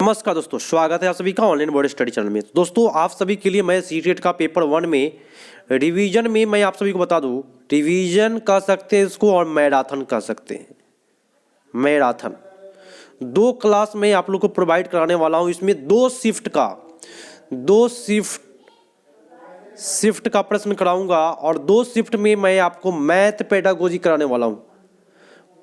नमस्कार दोस्तों, स्वागत है आप सभी का ऑनलाइन बोर्ड स्टडी चैनल में। दोस्तों आप सभी के लिए मैं सीटेट का पेपर 1 में रिवीजन में मैं आप सभी को बता दूं, रिवीजन कह सकते हैं इसको और मैराथन कह सकते हैं। मैराथन 2 क्लास में आप लोग को प्रोवाइड कराने वाला हूं। इसमें 2 शिफ्ट का प्रश्न कराऊंगा और 2 शिफ्ट में मैं आपको मैथ पेडागोजी कराने वाला हूं।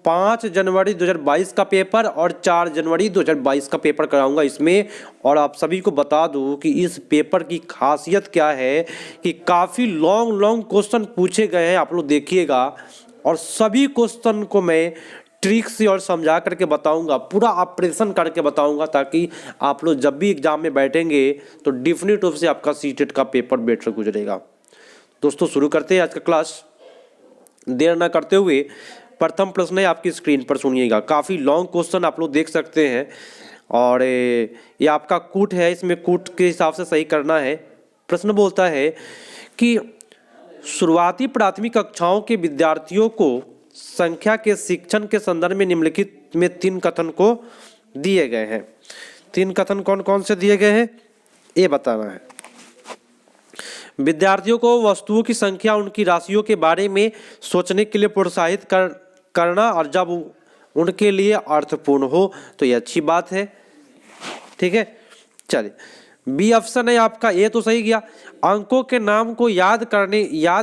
5 जनवरी 2022 का पेपर और 4 जनवरी 2022 का पेपर कराऊंगा इसमें। और आप सभी को बता दूं कि इस पेपर की खासियत क्या है कि काफ़ी लॉन्ग क्वेश्चन पूछे गए हैं, आप लोग देखिएगा। और सभी क्वेश्चन को मैं ट्रिक से और समझा करके बताऊंगा, पूरा ऑपरेशन करके बताऊंगा, ताकि आप लोग जब भी एग्जाम में बैठेंगे तो डेफिनेट रूप से आपका सीटेट का पेपर बेटर गुजरेगा। दोस्तों शुरू करते हैं आज का क्लास, देर ना करते हुए। प्रथम प्रश्न है, आपकी स्क्रीन पर सुनिएगा। काफ़ी लॉन्ग क्वेश्चन आप लोग देख सकते हैं और ये आपका कूट है, इसमें कूट के हिसाब से सही करना है। प्रश्न बोलता है कि शुरुआती प्राथमिक कक्षाओं के विद्यार्थियों को संख्या के शिक्षण के संदर्भ में निम्नलिखित में 3 कथन को दिए गए हैं। 3 कथन कौन कौन से दिए गए हैं ये बताना है। विद्यार्थियों को वस्तुओं की संख्या, उनकी राशियों के बारे में सोचने के लिए प्रोत्साहित करना और जब उनके लिए अर्थपूर्ण हो तो ये अच्छी बात है। ठीक है, चलिए बी ऑप्शन है आपका, ये तो सही गया। अंकों के नाम को याद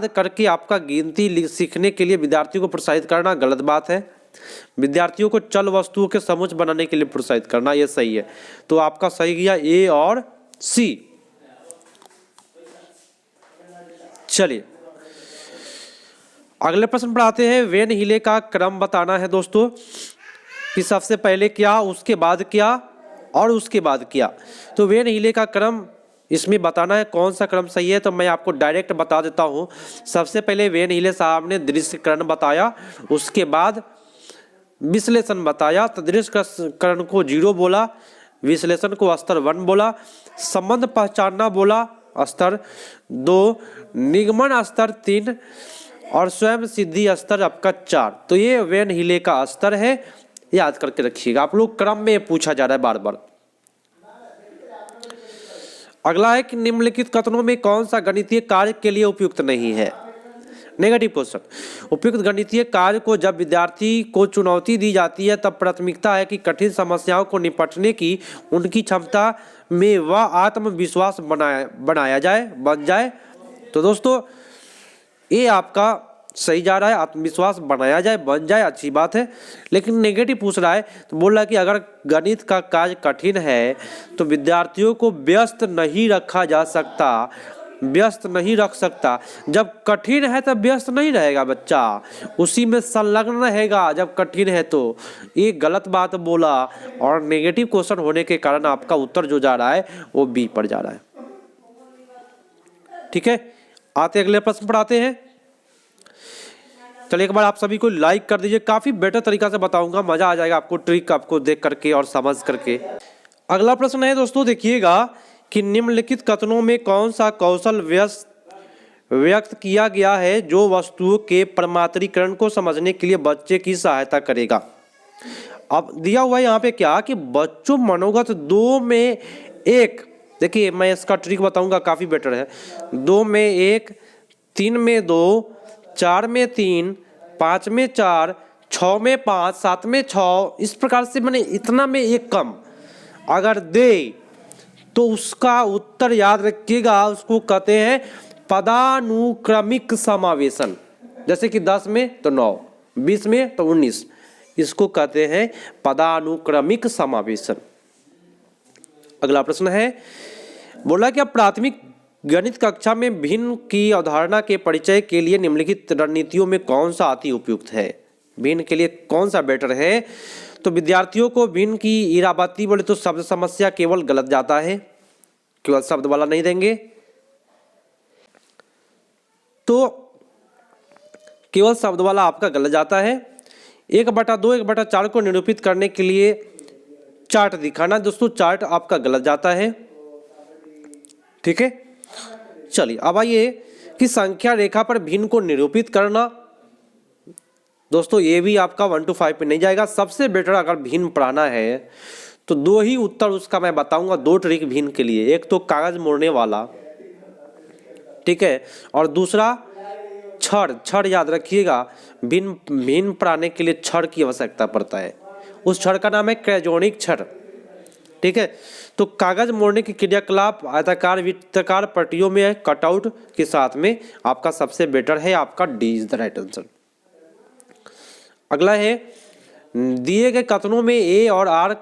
करके आपका गिनती सीखने के लिए विद्यार्थियों को प्रोत्साहित करना, गलत बात है। विद्यार्थियों को चल वस्तुओं के समूह बनाने के लिए प्रोत्साहित करना, ये सही है। तो आपका सही गया ए और सी। चलिए अगले प्रश्न पर आते हैं। वेन हिले का क्रम बताना है दोस्तों, कि सबसे पहले क्या, उसके बाद क्या और उसके बाद क्या। तो वेन हिले का क्रम इसमें बताना है, कौन सा क्रम सही है। तो मैं आपको डायरेक्ट बता देता हूं। सबसे पहले वेन हिले साहब ने दृश्यकरण बताया, उसके बाद विश्लेषण बताया। तो दृश्यकरण को 0 बोला, विश्लेषण को स्तर 1 बोला, संबंध पहचानना बोला स्तर 2, निगमन स्तर 3 और स्वयं सिद्धि स्तर आपका 4। तो ये वेन हिले का स्तर है, याद करके रखिएगा। आप लोग क्रम में पूछा जा रहा है बार बार। अगला है कि निम्नलिखित कथनों में कौन सा गणितीय कार्य के लिए उपयुक्त नहीं है। Negative question. उपयुक्त गणितीय कार्य को जब विद्यार्थी को चुनौती दी जाती है तब प्राथमिकता है कि कठिन समस्याओं को निपटने की उनकी क्षमता में वह आत्मविश्वास बन जाए। तो दोस्तों ये आपका सही जा रहा है, आत्मविश्वास बनाया जाए, बन जाए, अच्छी बात है। लेकिन नेगेटिव पूछ रहा है, तो बोल रहा है कि अगर गणित का कार्य कठिन है तो विद्यार्थियों को व्यस्त नहीं रख सकता। जब कठिन है तब व्यस्त नहीं रहेगा बच्चा, उसी में संलग्न रहेगा जब कठिन है। तो ये गलत बात बोला और नेगेटिव क्वेश्चन होने के कारण आपका उत्तर जो जा रहा है वो बी पर जा रहा है। ठीक है, आते अगले प्रश्न पर आते हैं। चलिए एक बार आप सभी को लाइक कर दीजिए, काफी बेटर तरीका से बताऊंगा, मजा आ जाएगा आपको ट्रिक आपको देख करके और समझ करके। अगला प्रश्न है दोस्तों, देखिएगा कि निम्नलिखित कथनों में कौन सा कौशल व्यक्त किया गया है जो वस्तुओं के परमात्रीकरण को समझने के लिए बच्चे की सहायता करेगा। अब दिया हुआ है यहाँ पे क्या कि बच्चों मनोगत 2 में 1, देखिए मैं इसका ट्रिक बताऊंगा, काफी बेटर है। 2 में 1, 3 में 2, 4 में 3, 5 में 4, 6 में 5, 7 में 6, इस प्रकार से मैंने इतना में 1 कम अगर दे तो उसका उत्तर याद रखिएगा, उसको कहते हैं पदानुक्रमिक समावेशन। जैसे कि 10 में तो 9, 20 में तो 19, इसको कहते हैं पदानुक्रमिक समावेशन। अगला प्रश्न है, बोला कि प्राथमिक गणित कक्षा में भिन्न की अवधारणा के परिचय के लिए निम्नलिखित रणनीतियों में कौन सा अति उपयुक्त है। भिन्न के लिए कौन सा बेटर है। तो विद्यार्थियों को भिन्न की इराबती बोले तो शब्द समस्या केवल गलत जाता है, केवल शब्द वाला नहीं देंगे। तो केवल शब्द वाला आपका गलत जाता है। 1/2, 1/4 को निरूपित करने के लिए चार्ट दिखाना, दोस्तों चार्ट आपका गलत जाता है। ठीक है, चलिए अब आइए कि संख्या रेखा पर भिन्न को निरूपित करना। दोस्तों ये भी आपका 1 to 5 पे नहीं जाएगा। सबसे बेटर अगर भिन्न पढ़ाना है तो दो ही उत्तर उसका मैं बताऊंगा, दो ट्रिक भिन्न के लिए। एक तो कागज मोड़ने वाला, ठीक है, और दूसरा छड़। छड़ याद रखिएगा, भिन्न प्राणी के लिए छड़ की आवश्यकता पड़ता है। उस छड़ का नाम है क्रायोजेनिक छड़, ठीक है। तो कागज मोड़ने की क्रियाकलाप आयताकार वृत्ताकार पट्टियों में है, कटआउट के साथ में। आपका सबसे बेटर है आपका D is the right answer. अगला है, दिए गए कथनों में ए और आर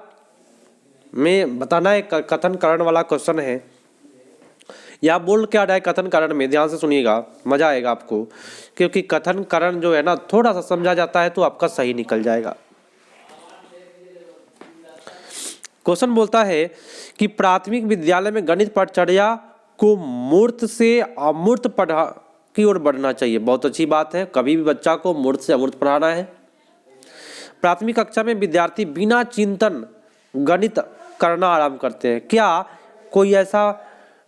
में बताना है कथन कारण वाला क्वेश्चन है। या बोल क्या रहा है कथन कारण में, ध्यान से सुनिएगा, मजा आएगा आपको, क्योंकि कथन कारण जो है ना थोड़ा सा समझा जाता है तो आपका सही निकल जाएगा। क्वेश्चन बोलता है कि प्राथमिक विद्यालय में गणित पाठचर्या को मूर्त से अमूर्त पढ़ा की ओर बढ़ना चाहिए। बहुत अच्छी बात है, कभी भी बच्चा को मूर्त से अमूर्त पढ़ाना है। प्राथमिक कक्षा में विद्यार्थी बिना चिंतन गणित करना आरंभ करते हैं। क्या कोई ऐसा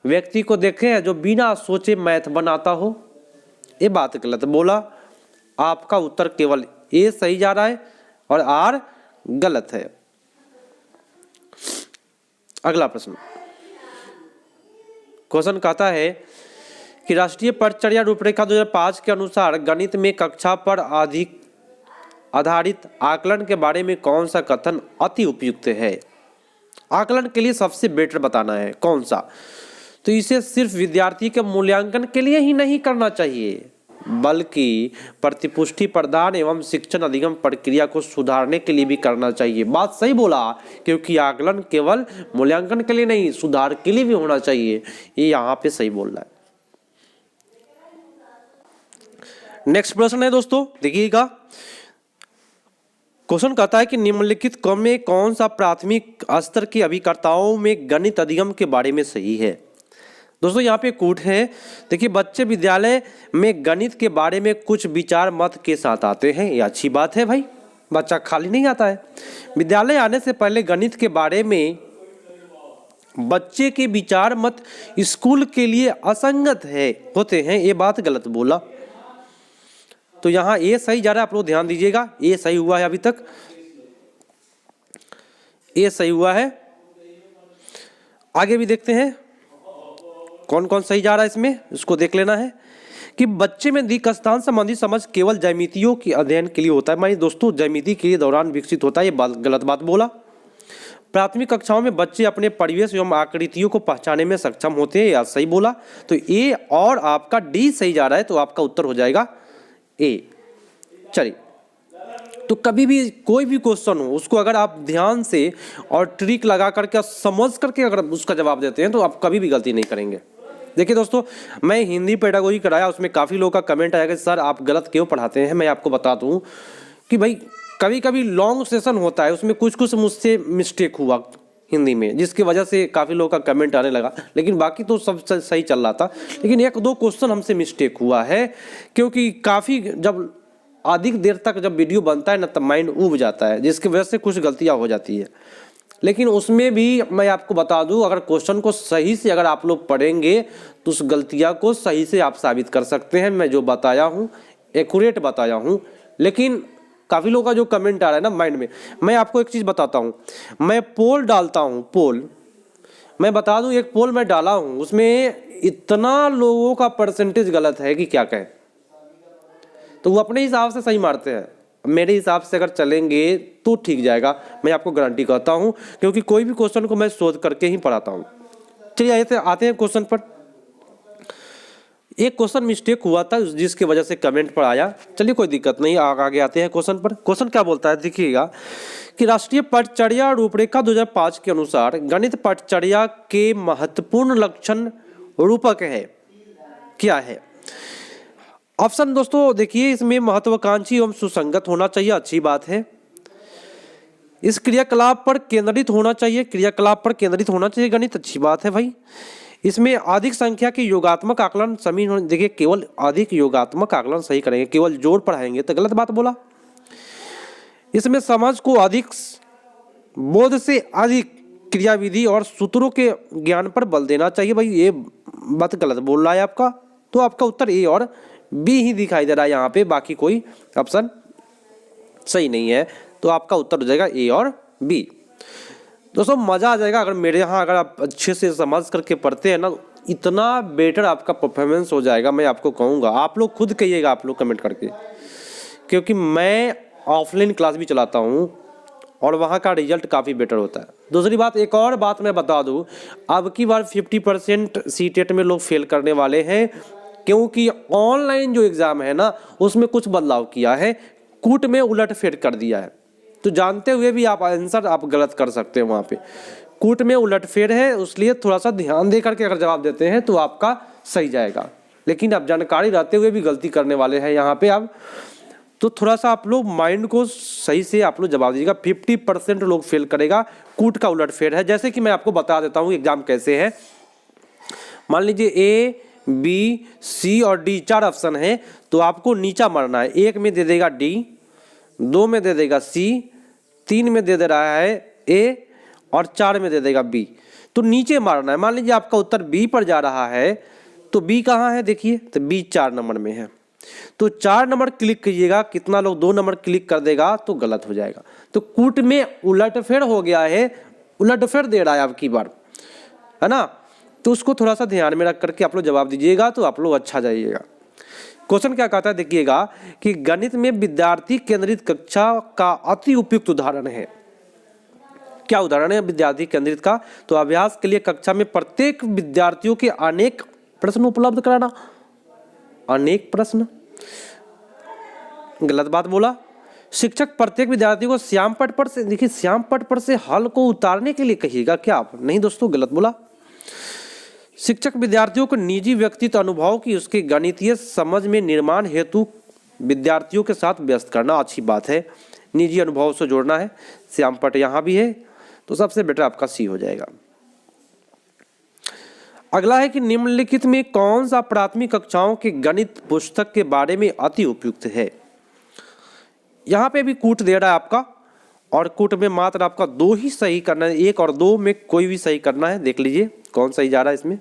व्यक्ति को देखे हैं जो बिना सोचे मैथ बनाता हो? ये बात गलत बोला। आपका उत्तर केवल ए सही जा रहा है और आर गलत है। अगला प्रश्न, क्वेश्चन कहता है कि राष्ट्रीय पाठचर्या रूपरेखा 2005 के अनुसार गणित में कक्षा पर आधारित आकलन के बारे में कौन सा कथन अति उपयुक्त है? आकलन के लिए सबसे बेटर बताना है कौन सा। तो इसे सिर्फ विद्यार्थी के मूल्यांकन के लिए ही नहीं करना चाहिए, बल्कि प्रतिपुष्टि प्रदान एवं शिक्षण अधिगम प्रक्रिया को सुधारने के लिए भी करना चाहिए। बात सही बोला, क्योंकि आकलन केवल मूल्यांकन के लिए नहीं, सुधार के लिए भी होना चाहिए। ये यहाँ पे सही बोल रहा है। नेक्स्ट प्रश्न है दोस्तों, देखिएगा। क्वेश्चन कहता है कि निम्नलिखित क्रम में कौन सा प्राथमिक स्तर के अभिकर्ताओं में गणित अधिगम के बारे में सही है? दोस्तों यहाँ पे कूट है, देखिए, बच्चे विद्यालय में गणित के बारे में कुछ विचार मत के साथ आते हैं। ये अच्छी बात है भाई, बच्चा खाली नहीं आता है। विद्यालय आने से पहले गणित के बारे में बच्चे के विचार मत स्कूल के लिए असंगत होते हैं। ये बात गलत बोला। तो यहाँ ए सही जा रहा है, आप लोग ध्यान दीजिएगा। ए सही हुआ है, अभी तक ए सही हुआ है। आगे भी देखते हैं कौन कौन सही जा रहा है इसमें, इसको देख लेना है कि बच्चे में दिक् स्थान संबंधी समझ केवल ज्यामितियों के अध्ययन के लिए होता है। मानिए दोस्तों, ज्यामिति के दौरान विकसित होता है। ये गलत बात बोला। प्राथमिक कक्षाओं में बच्चे अपने परिवेश एवं आकृतियों को पहचानने में सक्षम होते हैं। या सही बोला। तो ए और आपका डी सही जा रहा है, तो आपका उत्तर हो जाएगा ए। चलिए, तो कभी भी कोई भी क्वेश्चन हो, उसको अगर आप ध्यान से और ट्रिक लगा करके समझ करके अगर उसका जवाब देते हैं तो आप कभी भी गलती नहीं करेंगे। देखिए दोस्तों, मैं हिंदी पेडागोजी कराया, उसमें काफ़ी लोगों का कमेंट आया कि सर आप गलत क्यों पढ़ाते हैं। मैं आपको बता दूं कि भाई कभी कभी लॉन्ग सेशन होता है, उसमें कुछ कुछ मुझसे मिस्टेक हुआ हिंदी में, जिसकी वजह से काफ़ी लोगों का कमेंट आने लगा। लेकिन बाकी तो सब सही चल रहा था, लेकिन एक दो क्वेश्चन हमसे मिस्टेक हुआ है, क्योंकि काफ़ी जब अधिक देर तक जब वीडियो बनता है ना तब माइंड ऊब जाता है, जिसकी वजह से कुछ गलतियाँ हो जाती है। लेकिन उसमें भी मैं आपको बता दूं, अगर क्वेश्चन को सही से अगर आप लोग पढ़ेंगे तो उस गलतियां को सही से आप साबित कर सकते हैं। मैं जो बताया हूं एक्यूरेट बताया हूं। लेकिन काफ़ी लोगों का जो कमेंट आ रहा है ना माइंड में, मैं आपको एक चीज़ बताता हूं। मैं पोल डालता हूं, पोल मैं बता दूं, एक पोल मैं डाला हूं, उसमें इतना लोगों का परसेंटेज गलत है कि क्या कहें। तो वो अपने हिसाब से सही मारते हैं। मेरे हिसाब से अगर चलेंगे तो ठीक जाएगा, मैं आपको गारंटी करता हूं, क्योंकि कोई भी क्वेश्चन को मैं शोध करके ही पढ़ाता हूं। चलिए ऐसे आते हैं क्वेश्चन पर। एक क्वेश्चन मिस्टेक हुआ था जिसकी वजह से कमेंट पर आया। चलिए कोई दिक्कत नहीं, आगे आते हैं क्वेश्चन पर। क्वेश्चन क्या बोलता है, देखिएगा कि राष्ट्रीय पाठचर्या रूपरेखा 2005 के अनुसार गणित पाठचर्या के महत्वपूर्ण लक्षण रूपक है, क्या है? ऑप्शन दोस्तों देखिए, इसमें महत्वाकांक्षी एवं सुसंगत होना चाहिए, अच्छी बात है। इस क्रियाकलाप पर केंद्रित होना चाहिए, क्रियाकलाप पर केंद्रित होना चाहिए गणित, अच्छी बात है भाई। इसमें अधिक संख्या के योगात्मक आकलन समीन होने, देखिए केवल अधिक योगात्मक आकलन सही करेंगे, केवल जोड़ पढ़ाएंगे तो गलत बात बोला। इसमें समझ को अधिक, बोध से अधिक क्रियाविधि और सूत्रों के ज्ञान पर बल देना चाहिए, भाई ये बात गलत बोल रहा है आपका। तो आपका उत्तर ए और बी ही दिखाई दे रहा है यहाँ पे, बाकी कोई ऑप्शन सही नहीं है। तो आपका उत्तर हो जाएगा ए और बी। दोस्तों मज़ा आ जाएगा अगर मेरे यहाँ अगर आप अच्छे से समझ करके पढ़ते हैं ना, इतना बेटर आपका परफॉर्मेंस हो जाएगा, मैं आपको कहूँगा। आप लोग खुद कहिएगा, आप लोग कमेंट करके, क्योंकि मैं ऑफलाइन क्लास भी चलाता हूँ और वहाँ का रिजल्ट काफ़ी बेटर होता है। दूसरी बात, एक और बात मैं बता दूँ, अब की बार 50% सीटेट में लोग फेल करने वाले हैं, क्योंकि ऑनलाइन जो एग्ज़ाम है ना उसमें कुछ बदलाव किया है, कूट में उलटफेर कर दिया है। तो जानते हुए भी आप आंसर आप गलत कर सकते हैं, वहाँ पे कूट में उलटफेर है, इसलिए थोड़ा सा ध्यान दे करके अगर जवाब देते हैं तो आपका सही जाएगा। लेकिन आप जानकारी रहते हुए भी गलती करने वाले हैं यहाँ पे आप, तो थोड़ा सा आप लोग माइंड को सही से आप लोग जवाब दीजिएगा। 50% लोग फेल करेगा, कूट का उलटफेर है। जैसे कि मैं आपको बता देता हूँ एग्जाम कैसे है। मान लीजिए ए, बी, सी और डी 4 ऑप्शन है, तो आपको नीचा मारना है। 1 में दे देगा डी, 2 में दे देगा सी, 3 में दे दे रहा है ए और 4 में दे देगा बी। तो नीचे मारना है। मान लीजिए आपका उत्तर बी पर जा रहा है, तो बी कहाँ है देखिए, तो बी 4 नंबर में है, तो 4 नंबर क्लिक कीजिएगा। कितना लोग 2 नंबर क्लिक कर देगा तो गलत हो जाएगा। तो कूट में उलटफेर हो गया है, उलटफेर दे रहा है आपकी बार, है ना। तो उसको थोड़ा सा ध्यान में रख करके आप लोग जवाब दीजिएगा तो आप लोग अच्छा जाइएगा। क्वेश्चन क्या कहता है देखिएगा कि गणित में विद्यार्थी केंद्रित कक्षा का अति उपयुक्त उदाहरण है। क्या उदाहरण है विद्यार्थी केंद्रित का? तो अभ्यास के लिए कक्षा में प्रत्येक विद्यार्थियों के अनेक प्रश्न उपलब्ध कराना। अनेक प्रश्न, गलत बात बोला। शिक्षक प्रत्येक विद्यार्थी को श्याम पट पर से, देखिए श्याम पट पर से हल को उतारने के लिए कहिएगा क्या आप? नहीं दोस्तों, गलत बोला। शिक्षक विद्यार्थियों को निजी व्यक्तित्व अनुभव की उसके गणितीय समझ में निर्माण हेतु विद्यार्थियों के साथ व्यस्त करना। अच्छी बात है, निजी अनुभव से जोड़ना है। श्याम पट यहाँ भी है, तो सबसे बेटर आपका सी हो जाएगा। अगला है कि निम्नलिखित में कौन सा प्राथमिक कक्षाओं के गणित पुस्तक के बारे में अति उपयुक्त है? यहाँ पे भी कूट दे रहा है आपका, और कूट में मात्र आपका 2 ही सही करना है। 1 और 2 में कोई भी सही करना है। देख लीजिए कौन सही जा रहा है इसमें।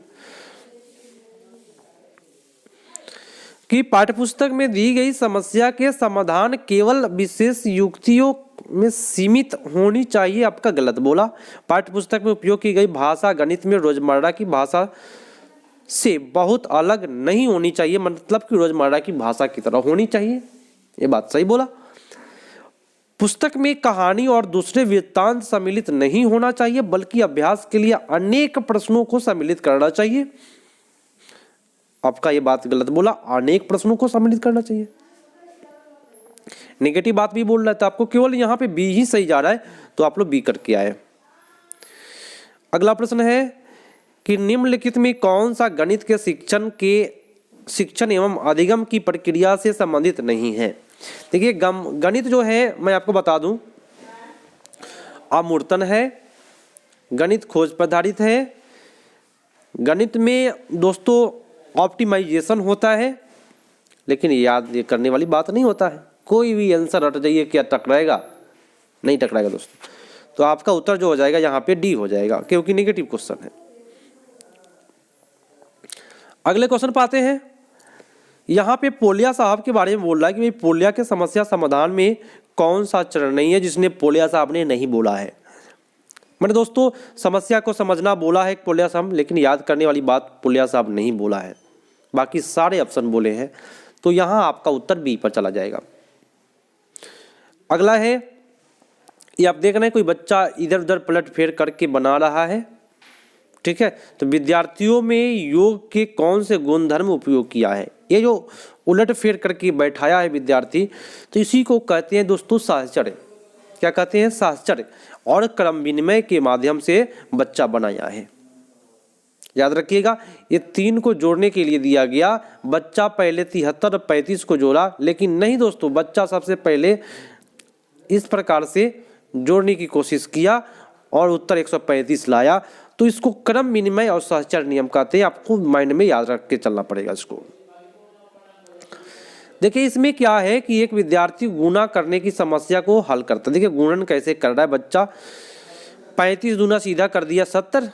कि पाठ्यपुस्तक में दी गई समस्या के समाधान केवल विशेष युक्तियों में सीमित होनी चाहिए, आपका गलत बोला। पाठ्यपुस्तक में उपयोग की गई भाषा गणित में रोजमर्रा की भाषा से बहुत अलग नहीं होनी चाहिए, मतलब कि रोजमर्रा की भाषा की तरह होनी चाहिए, ये बात सही बोला। पुस्तक में कहानी और दूसरे वृत्तांत सम्मिलित नहीं होना चाहिए, बल्कि अभ्यास के लिए अनेक प्रश्नों को सम्मिलित करना चाहिए, आपका ये बात गलत बोला। अनेक प्रश्नों को सम्मिलित करना चाहिए, नेगेटिव बात भी बोल रहा है, तो आपको केवल यहाँ पे बी ही सही जा रहा है, तो आप लोग बी करके आए। अगला प्रश्न है कि निम्नलिखित में कौन सा गणित के शिक्षण एवं अधिगम की प्रक्रिया से संबंधित नहीं है? देखिए गणित जो है मैं आपको बता दूं, अमूर्तन है, गणित खोज पर आधारित है, गणित में दोस्तों ऑप्टिमाइजेशन होता है, लेकिन याद ये करने वाली बात नहीं होता है। कोई भी आंसर रट जाइए, क्या टकराएगा? नहीं टकराएगा दोस्तों। तो आपका उत्तर जो हो जाएगा यहाँ पे डी हो जाएगा, क्योंकि नेगेटिव क्वेश्चन है। अगले क्वेश्चन पे आते हैं। यहाँ पे पोलिया साहब के बारे में बोल रहा है कि भाई पोलिया के समस्या समाधान में कौन सा चरण नहीं है जिसने पोलिया साहब ने नहीं बोला है। मैंने दोस्तों समस्या को समझना बोला है पोलिया साहब, लेकिन याद करने वाली बात पोलिया साहब नहीं बोला है, बाकी सारे ऑप्शन बोले हैं, तो यहाँ आपका उत्तर बी पर चला जाएगा। अगला है, ये आप देख रहे हैं कोई बच्चा इधर उधर पलट फेर करके बना रहा है, ठीक है। तो विद्यार्थियों में योग के कौन से गुणधर्म उपयोग किया है? ये जो उलट फेर करके बैठाया है विद्यार्थी, तो इसी को कहते हैं दोस्तों साहचर्य। क्या कहते हैं? साहचर्य। और क्रम विनिमय के माध्यम से बच्चा बनाया है। याद रखिएगा, ये 3 को जोड़ने के लिए दिया गया। बच्चा पहले 73 और 35 को जोड़ा, लेकिन नहीं दोस्तों, बच्चा सबसे पहले इस प्रकार से जोड़ने की कोशिश किया और उत्तर 135 लाया। तो इसको क्रम विनिमय और सहचर नियम कहते हैं। आपको माइंड में याद रख के चलना पड़ेगा इसको। देखिए इसमें क्या है कि एक विद्यार्थी गुणा करने की समस्या को हल करता है। देखिए गुणन कैसे कर रहा है बच्चा, 35 दूना सीधा कर दिया 70,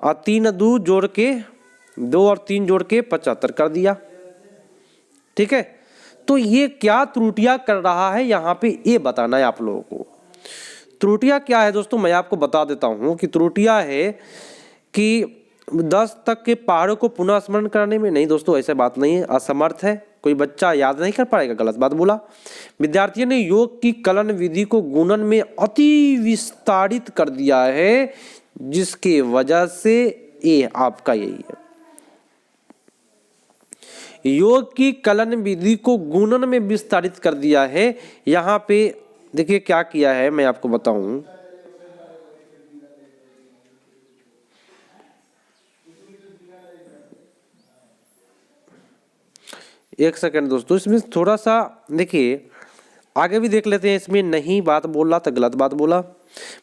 और 3 2 जोड़ के 2 और 3 जोड़ के 75 कर दिया, ठीक है। तो ये क्या त्रुटियां कर रहा है यहाँ पे, ये बताना है आप लोगों को। त्रुटियां क्या है दोस्तों, मैं आपको बता देता हूं कि त्रुटियां है कि 10 तक के पहाड़ों को पुनः स्मरण कराने में, नहीं दोस्तों ऐसा बात नहीं है, असमर्थ है, कोई बच्चा याद नहीं कर पाएगा, गलत बात बोला। विद्यार्थियों ने योग की कलन विधि को गुणन में अति विस्तारित कर दिया है, जिसके वजह से ये आपका यही है, योग की कलन विधि को गुणन में विस्तारित कर दिया है। यहां पे देखिए क्या किया है, मैं आपको बताऊं, एक सेकंड दोस्तों, इसमें थोड़ा सा देखिए आगे भी देख लेते हैं। इसमें नहीं बात बोला तो गलत बात बोला।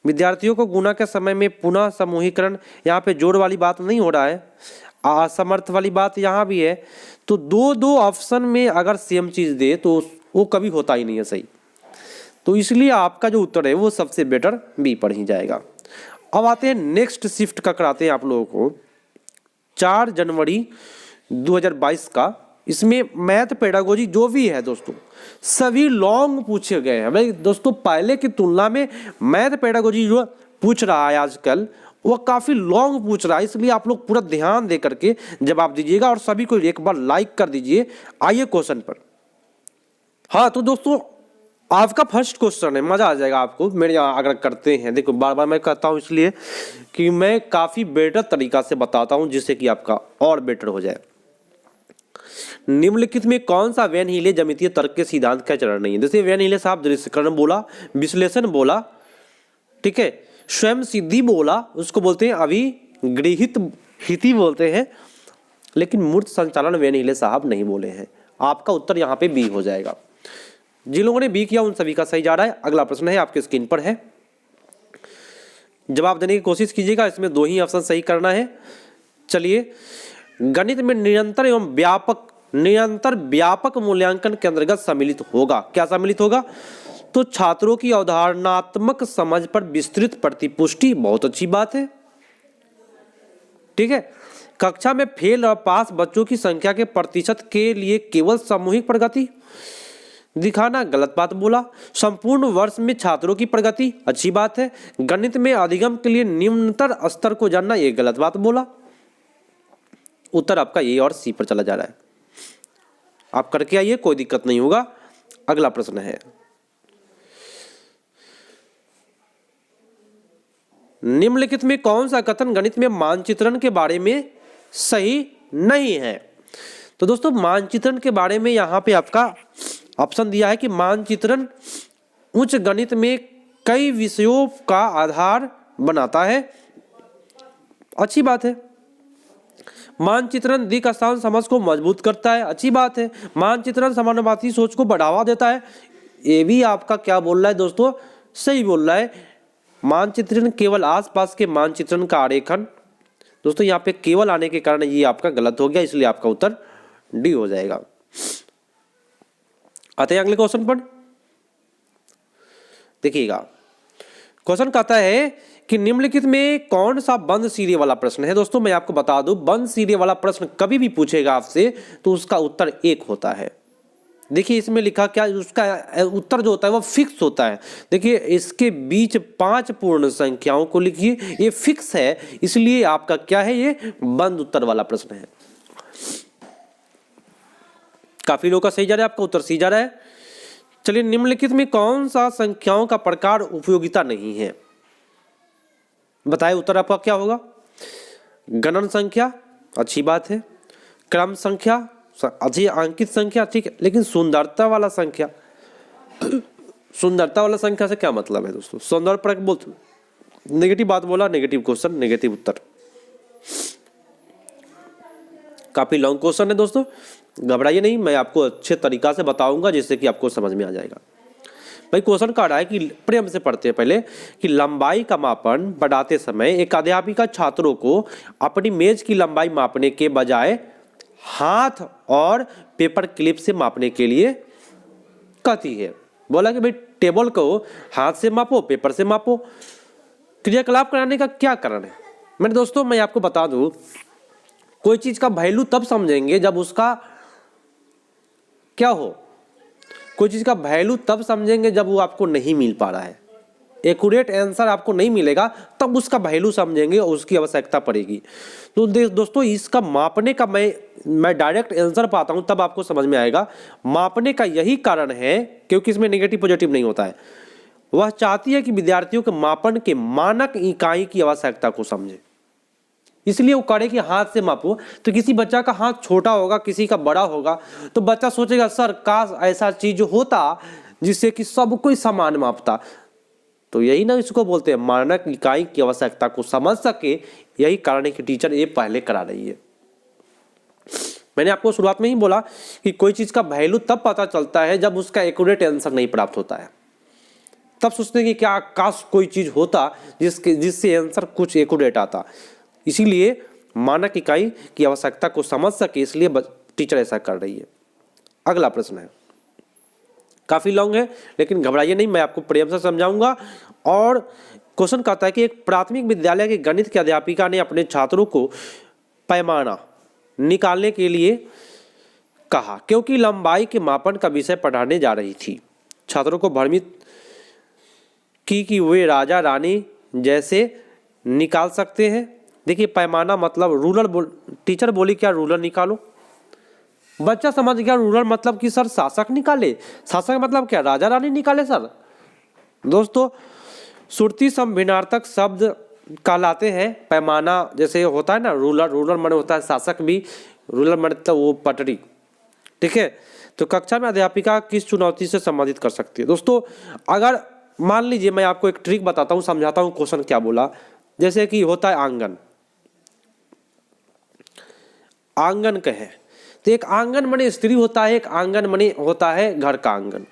विद्यार्थियों को गुणा के समय में पुनः समूहीकरण, यहाँ पे जोड़ वाली बात नहीं हो रहा है, असमर्थ वाली बात यहाँ भी है। तो दो दो ऑप्शन में अगर सेम चीज दे तो वो कभी होता ही नहीं है सही, तो इसलिए आपका जो उत्तर है वो सबसे बेटर बी पर ही जाएगा। अब आते हैं नेक्स्ट शिफ्ट का, कराते हैं आप लोगों को 4 जनवरी 2022 का। इसमें मैथ पेडागोजी जो भी है दोस्तों सभी लॉन्ग पूछे गए हैं। भाई दोस्तों पहले की तुलना में मैथ पेडागोजी जो पूछ रहा है आजकल वो काफी लॉन्ग पूछ रहा है, इसलिए आप लोग पूरा ध्यान दे करके जवाब दीजिएगा और सभी को एक बार लाइक कर दीजिए। आइए क्वेश्चन पर। हाँ तो दोस्तों आपका फर्स्ट क्वेश्चन है, मजा आ जाएगा आपको मेरे यहाँ अगर करते हैं। देखो बार बार मैं कहता हूँ इसलिए कि मैं काफी बेटर तरीका से बताता हूँ जिससे कि आपका और बेटर हो जाए। निम्नलिखित में कौन सा वैन हीले ज्यामितीय तर्क के सिद्धांत का चरण नहीं है? जैसे वैन हीले साहब दृश्यकरण बोला, विश्लेषण बोला, ठीक है, स्वयं सिद्धि बोला, उसको बोलते हैं अभिगृहित हिति बोलते हैं, लेकिन मूर्त संचालन वैन हीले साहब नहीं बोले हैं। आपका उत्तर यहाँ पे बी हो जाएगा। जिन लोगों ने बी किया उन सभी का सही जा रहा है। अगला प्रश्न है आपके स्क्रीन पर है, जवाब देने की कोशिश कीजिएगा। इसमें 2 ही ऑप्शन सही करना है। चलिए, गणित में निरंतर एवं व्यापक मूल्यांकन के अंतर्गत सम्मिलित होगा। क्या सम्मिलित होगा? तो छात्रों की अवधारणात्मक समझ पर विस्तृत प्रतिपुष्टि, बहुत अच्छी बात है, ठीक है। कक्षा में फेल और पास बच्चों की संख्या के प्रतिशत के लिए केवल सामूहिक प्रगति दिखाना, गलत बात बोला। संपूर्ण वर्ष में छात्रों की प्रगति, अच्छी बात है। गणित में अधिगम के लिए निम्नतर स्तर को जानना, ये गलत बात बोला। उत्तर आपका ए और सी पर चला जा रहा है। आप करके आइए, कोई दिक्कत नहीं होगा। अगला प्रश्न है, निम्नलिखित में कौन सा कथन गणित में मानचित्रण के बारे में सही नहीं है? तो दोस्तों मानचित्रण के बारे में यहां पे आपका ऑप्शन दिया है कि मानचित्रण उच्च गणित में कई विषयों का आधार बनाता है, अच्छी बात है। मानचित्रण दिक् स्थान समझ को मजबूत करता है, अच्छी बात है। मानचित्रण समानुपाती सोच को बढ़ावा देता है, ये भी आपका क्या बोल रहा है दोस्तों, सही बोल रहा है। मानचित्रण केवल आसपास के मानचित्रण का आरेखन, दोस्तों यहाँ पे केवल आने के कारण ये आपका गलत हो गया, इसलिए आपका उत्तर डी हो जाएगा। आते हैं अगले क्वेश्चन पर। देखिएगा, क्वेश्चन कहता है कि निम्नलिखित में कौन सा बंद सिरे वाला प्रश्न है? दोस्तों मैं आपको बता दूं, बंद सिरे वाला प्रश्न कभी भी पूछेगा आपसे तो उसका उत्तर 1 होता है। देखिए इसमें लिखा क्या, उसका उत्तर जो होता है वो फिक्स होता है। देखिए इसके बीच 5 पूर्ण संख्याओं को लिखिए, ये फिक्स है, इसलिए आपका क्या है, ये बंद उत्तर वाला प्रश्न है। काफी लोगों का सही जा रहा है, आपका उत्तर सी जा रहा है। चलिए, निम्नलिखित में कौन सा संख्याओं का प्रकार उपयोगिता नहीं है? बताएं उत्तर आपका क्या होगा। गणन संख्या, अच्छी बात है। क्रम संख्या, अच्छी अंकित संख्या, ठीक है, लेकिन सुंदरता वाला संख्या, सुंदरता वाला संख्या से क्या मतलब है दोस्तों? सौंदर्य परक बोलते, नेगेटिव बात बोला, नेगेटिव क्वेश्चन, नेगेटिव उत्तर। काफी लॉन्ग क्वेश्चन है दोस्तों, घबराइए नहीं, मैं आपको अच्छे तरीका से बताऊंगा जिससे कि आपको समझ में आ जाएगा। भाई क्वेश्चन कह रहा है कि प्रेम से पढ़ते हैं पहले कि लंबाई का मापन बढ़ाते समय एक अध्यापिका छात्रों को अपनी मेज की लंबाई मापने के बजाय हाथ और पेपर क्लिप से मापने के लिए कहती है। बोला कि भाई टेबल को हाथ से मापो, पेपर से मापो। क्रियाकलाप कराने का क्या कारण है? मेरे दोस्तों मैं आपको बता दूं, कोई चीज का वैल्यू तब समझेंगे जब उसका क्या हो, कोई चीज का वैल्यू तब समझेंगे जब वो आपको नहीं मिल पा रहा है। एक्यूरेट आंसर आपको नहीं मिलेगा तब उसका वैल्यू समझेंगे और उसकी आवश्यकता पड़ेगी। तो दोस्तों इसका मापने का मैं डायरेक्ट आंसर पाता हूँ तब आपको समझ में आएगा। मापने का यही कारण है क्योंकि इसमें नेगेटिव पॉजिटिव नहीं होता है। वह चाहती है कि विद्यार्थियों के मापन के मानक इकाई की आवश्यकता को समझे, इसलिए वो करे कि हाथ से मापो। तो किसी बच्चा का हाथ छोटा होगा, किसी का बड़ा होगा, तो बच्चा सोचेगा सर काश ऐसा चीज होता जिससे कि सब कोई समान मापता। तो यही ना इसको बोलते हैं मानक इकाई की आवश्यकता को समझ सके। यही कारण है कि टीचर ये पहले करा रही है। मैंने आपको शुरुआत में ही बोला कि कोई चीज का वैल्यू तब पता चलता है जब उसका एक्यूरेट आंसर नहीं प्राप्त होता है। तब सोचते हैं कि क्या काश कोई चीज होता जिससे आंसर कुछ एक्यूरेट आता। इसीलिए मानक इकाई की आवश्यकता को समझ सके, इसलिए टीचर ऐसा कर रही है। अगला प्रश्न है, काफी लॉन्ग है लेकिन घबराइए नहीं, मैं आपको प्रेम से समझाऊंगा। और क्वेश्चन कहता है कि एक प्राथमिक विद्यालय के गणित की अध्यापिका ने अपने छात्रों को पैमाना निकालने के लिए कहा क्योंकि लंबाई के मापन का विषय पढ़ाने जा रही थी। छात्रों को भ्रमित की कि वे राजा रानी जैसे निकाल सकते हैं। देखिए पैमाना मतलब रूलर टीचर बोली क्या रूलर निकालो, बच्चा समझ गया रूलर मतलब कि सर शासक निकाले। शासक मतलब क्या राजा रानी निकाले सर। दोस्तों सुरती संभिन्नार्थक शब्द कहलाते हैं पैमाना। जैसे होता है ना रूलर माने होता है शासक, भी रूलर मतलब वो पटरी, ठीक है। तो कक्षा में अध्यापिका किस चुनौती से संबंधित कर सकती है। दोस्तों अगर मान लीजिए मैं आपको एक ट्रिक बताता हूँ, समझाता हूँ क्वेश्चन क्या बोला। जैसे कि होता है आंगन, आंगन कहे तो एक आंगन मने स्त्री होता है, एक आंगन मने होता है घर का आंगन।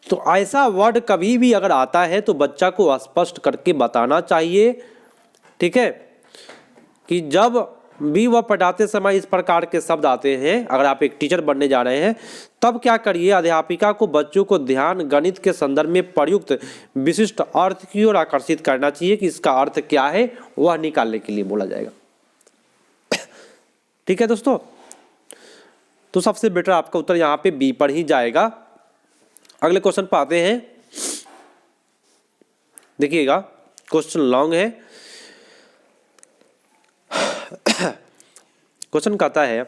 तो ऐसा वर्ड कभी भी अगर आता है तो बच्चा को स्पष्ट करके बताना चाहिए, ठीक है, कि जब भी वह पढ़ाते समय इस प्रकार के शब्द आते हैं, अगर आप एक टीचर बनने जा रहे हैं तब क्या करिए, अध्यापिका को बच्चों को ध्यान गणित के संदर्भ में प्रयुक्त विशिष्ट अर्थ की ओर आकर्षित करना चाहिए कि इसका अर्थ क्या है वह निकालने के लिए बोला जाएगा। ठीक है दोस्तों, तो सबसे बेटर आपका उत्तर यहाँ पे बी पर ही जाएगा। अगले क्वेश्चन पर आते हैं। देखिएगा क्वेश्चन लॉन्ग है। क्वेश्चन कहता है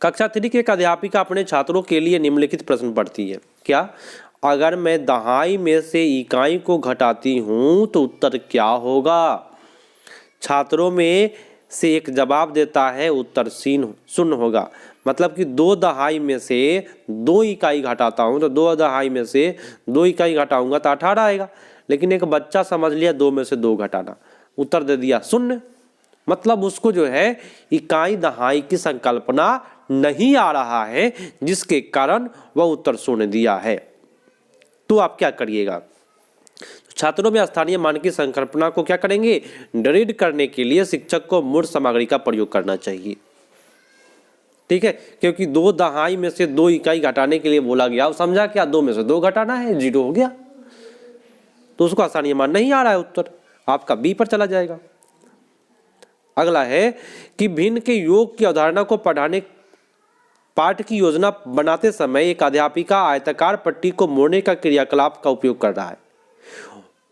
कक्षा 3 की एक अध्यापिका अपने छात्रों के लिए निम्नलिखित प्रश्न पढ़ती है। क्या, अगर मैं दहाई में से इकाई को घटाती हूं तो उत्तर क्या होगा। छात्रों में से एक जवाब देता है उत्तर शून्य होगा। मतलब कि 2 दहाई में से 2 इकाई घटाता हूं तो 2 दहाई में से 2 इकाई घटाऊंगा तो 18 आएगा। लेकिन एक बच्चा समझ लिया 2 में से 2 घटाना, उत्तर दे दिया शून्य। मतलब उसको जो है इकाई दहाई की संकल्पना नहीं आ रहा है, जिसके कारण वह उत्तर शून्य दिया है। तो आप क्या करिएगा, छात्रों में स्थानीय मान की संकल्पना को क्या करेंगे, दृढ़ करने के लिए शिक्षक को मूल सामग्री का प्रयोग करना चाहिए। ठीक है, क्योंकि 2 दहाई में से 2 इकाई घटाने के लिए बोला गया, समझा क्या 2 में से 2 घटाना है, 0 हो गया। तो उसको स्थानीय मान नहीं आ रहा है, उत्तर आपका बी पर चला जाएगा। अगला है कि भिन्न के योग की अवधारणा को पढ़ाने पाठ की योजना बनाते समय एक अध्यापिका आयताकार पट्टी को मोड़ने का क्रियाकलाप का उपयोग कर रहा है।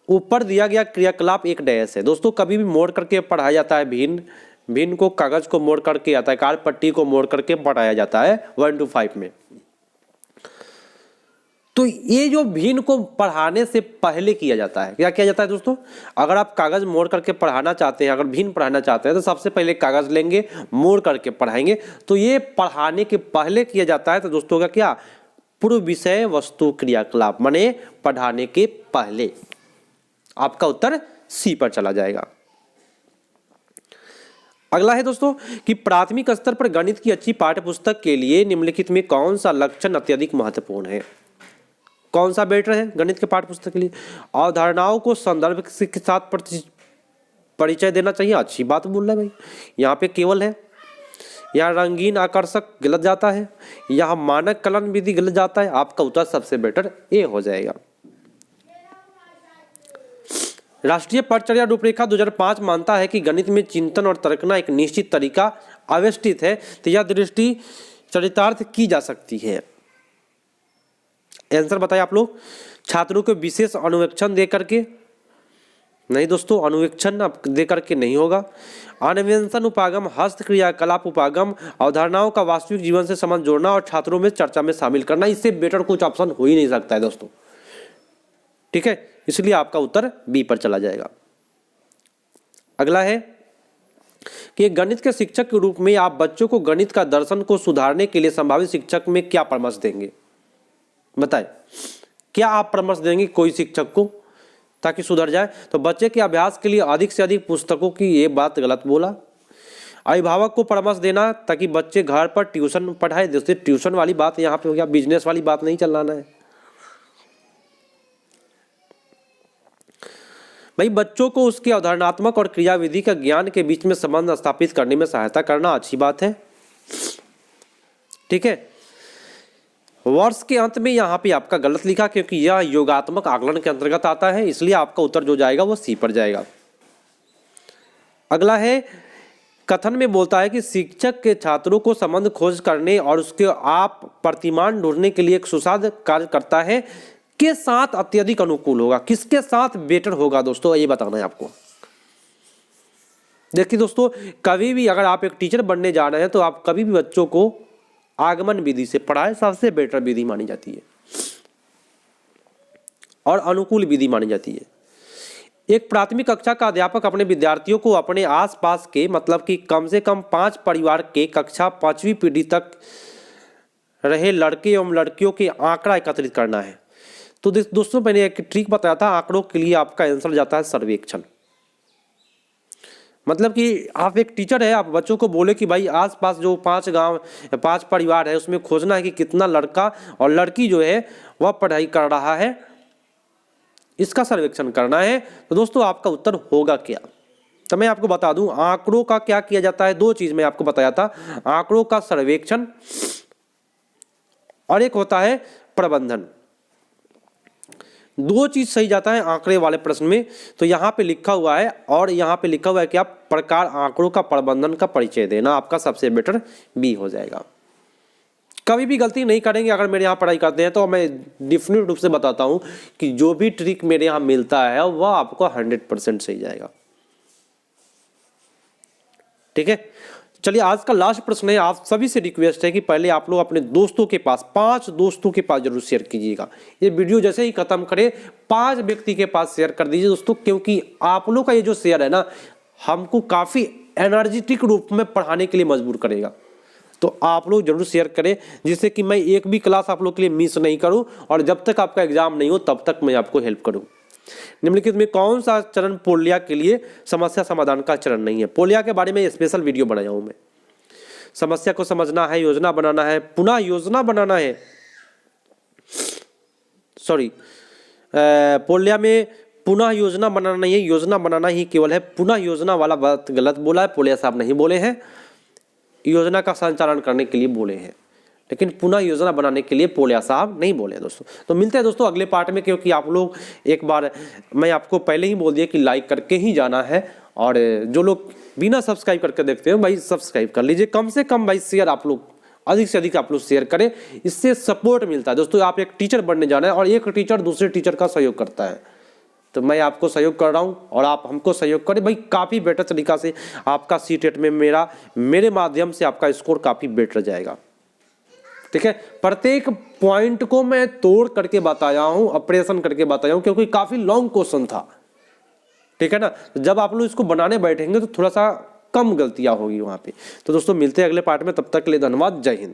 ऊपर दिया गया क्रियाकलाप एक डैश है। दोस्तों कभी भी मोड़ करके पढ़ाया जाता है, भिन्न को कागज को मोड़ करके, आयताकार पट्टी को मोड़ करके पढ़ाया जाता है 1 to 5 में। तो ये जो भिन्न को पढ़ाने से पहले किया जाता है, क्या किया जाता है दोस्तों, अगर आप कागज मोड़ करके पढ़ाना चाहते हैं, अगर भिन्न पढ़ाना चाहते हैं तो सबसे पहले कागज लेंगे, मोड़ करके पढ़ाएंगे। तो ये पढ़ाने के पहले किया जाता है। तो दोस्तों का क्या, पूर्व विषय वस्तु क्रियाकलाप माने पढ़ाने के पहले। आपका उत्तर सी पर चला जाएगा। अगला है दोस्तों कि प्राथमिक स्तर पर गणित की अच्छी पाठ्य पुस्तक के लिए निम्नलिखित में कौन सा लक्षण अत्यधिक महत्वपूर्ण है। कौन सा बेटर है गणित के पाठ्य पुस्तक के लिए, अवधारणाओं को संदर्भ के साथ परिचय देना चाहिए। अच्छी बात बोल रहे भाई, यहाँ पे केवल है, यहाँ रंगीन आकर्षक गलत जाता है, यहाँ मानक कलन विधि गलत जाता है। आपका उत्तर सबसे बेटर ए हो जाएगा। राष्ट्रीय पटचर्या रूपरेखा 2005 मानता है कि गणित में चिंतन और तर्कना एक निश्चित तरीका अवस्थित है, तो यह दृष्टि चरितार्थ की जा सकती है। आंसर बताइए आप लोग। छात्रों को विशेष अनुवेक्षण दे करके नहीं दोस्तों, अनुवेक्षण दे करके नहीं होगा। अन्वेषण उपागम, हस्त क्रियाकलाप उपागम, अवधारणाओं का वास्तविक जीवन से संबंध जोड़ना और छात्रों में चर्चा में शामिल करना, इससे बेटर कुछ ऑप्शन हो ही नहीं सकता है दोस्तों। ठीक है, इसलिए आपका उत्तर बी पर चला जाएगा। अगला है कि गणित के शिक्षक के रूप में आप बच्चों को गणित का दर्शन को सुधारने के लिए संभावित शिक्षक में क्या परामर्श देंगे? बताएं, क्या आप परामर्श देंगे कोई शिक्षक को ताकि सुधर जाए? तो बच्चे के अभ्यास के लिए अधिक से अधिक पुस्तकों की, ये बात गलत बोला। अभिभावक को परामर्श देना ताकि बच्चे घर पर ट्यूशन पढ़ाए। दोस्तों ट्यूशन वाली बात यहाँ पे हो गया, बिजनेस वाली बात नहीं चलाना है भाई। बच्चों को उसके अवधारणात्मक और क्रियाविधि का ज्ञान के बीच में संबंध स्थापित करने में सहायता करना, अच्छी बात है। ठीक है, वर्ष के अंत में यहाँ पे आपका गलत लिखा क्योंकि यह योगात्मक आकलन के अंतर्गत आता है, इसलिए आपका उत्तर जो जाएगा वो सी पर जाएगा। अगला है, कथन में बोलता है कि शिक्षक के छात्रों को संबंध खोज करने और उसके आप प्रतिमान ढूंढने के लिए एक सुसाध्य कार्य करता है के साथ अत्यधिक अनुकूल होगा। किसके साथ बेटर होगा दोस्तों, ये बताना है आपको। देखिए दोस्तों, कभी भी अगर आप एक टीचर बनने जा रहे हैं तो आप कभी भी बच्चों को आगमन विधि से पढ़ाएं, सबसे बेटर विधि मानी जाती है और अनुकूल विधि मानी जाती है। एक प्राथमिक कक्षा का अध्यापक अपने विद्यार्थियों को अपने आसपास के, मतलब कि कम से कम 5 परिवार के कक्षा 5वीं पीढ़ी तक रहे लड़के एवं लड़कियों के आंकड़ा एकत्रित करना है। तो दोस्तों मैंने एक ट्रिक बताया था, आंकड़ों के लिए आपका आंसर जाता है सर्वेक्षण। मतलब कि आप एक टीचर है, आप बच्चों को बोले कि भाई आसपास जो 5 परिवार है उसमें खोजना है कि कितना लड़का और लड़की जो है वह पढ़ाई कर रहा है, इसका सर्वेक्षण करना है। तो दोस्तों आपका उत्तर होगा क्या? तो मैं आपको बता दूं, आंकड़ों का क्या किया जाता है, 2 चीज मैं आपको बताया था, आंकड़ों का सर्वेक्षण और एक होता है प्रबंधन। 2 चीज सही जाता है आंकड़े वाले प्रश्न में। तो यहाँ पे लिखा हुआ है, और यहाँ पे लिखा हुआ है कि आप प्रकार आंकड़ों का प्रबंधन का परिचय देना, आपका सबसे बेटर बी हो जाएगा। कभी भी गलती नहीं करेंगे अगर मेरे यहाँ पढ़ाई करते हैं तो मैं डिफिनिट रूप से बताता हूँ कि जो भी ट्रिक मेरे यहाँ मिलता है वह आपको 100% सही जाएगा। ठीक है, चलिए आज का लास्ट प्रश्न है। आप सभी से रिक्वेस्ट है कि पहले आप लोग अपने दोस्तों के पास, 5 दोस्तों के पास जरूर शेयर कीजिएगा। ये वीडियो जैसे ही खत्म करें 5 व्यक्ति के पास शेयर कर दीजिए दोस्तों, क्योंकि आप लोग का ये जो शेयर है ना, हमको काफी एनर्जेटिक रूप में पढ़ाने के लिए मजबूर करेगा। तो आप लोग जरूर शेयर करें, जिससे कि मैं एक भी क्लास आप लोग के लिए मिस नहीं करूं, और जब तक आपका एग्जाम नहीं हो तब तक मैं आपको हेल्प करूं। निम्नलिखित में कौन सा चरण पोलिया के लिए समस्या समाधान का चरण नहीं है? पोलिया के बारे में स्पेशल वीडियो बनाया हूं मैं। समस्या को समझना है, योजना बनाना है, पुनः योजना बनाना है। सॉरी, पोलिया में पुनः योजना बनाना नहीं है, योजना बनाना ही केवल है। पुनः योजना वाला बात गलत बोला है, पोलिया साहब नहीं बोले हैं। योजना का संचालन करने के लिए बोले हैं, लेकिन पुनः योजना बनाने के लिए पोलिया साहब नहीं बोले दोस्तों। तो मिलते हैं दोस्तों अगले पार्ट में, क्योंकि आप लोग एक बार मैं आपको पहले ही बोल दिया कि लाइक करके ही जाना है, और जो लोग बिना सब्सक्राइब करके देखते हो भाई सब्सक्राइब कर लीजिए। कम से कम भाई शेयर आप लोग अधिक से अधिक आप लोग शेयर करें, इससे सपोर्ट मिलता है दोस्तों। आप एक टीचर बनने जाना है और एक टीचर दूसरे टीचर का सहयोग करता है, तो मैं आपको सहयोग कर रहा हूं और आप हमको सहयोग करें भाई। काफ़ी बेटर तरीका से आपका सीटेट में मेरे माध्यम से आपका स्कोर काफ़ी बेटर जाएगा। ठीक है, प्रत्येक पॉइंट को मैं तोड़ करके बताया हूं, ऑपरेशन करके बताया हूं, क्योंकि काफ़ी लॉन्ग क्वेश्चन था। ठीक है ना, जब आप लोग इसको बनाने बैठेंगे तो थोड़ा सा कम गलतियां होगी वहां पे। तो दोस्तों मिलते हैं अगले पार्ट में, तब तक के लिए धन्यवाद, जय हिंद।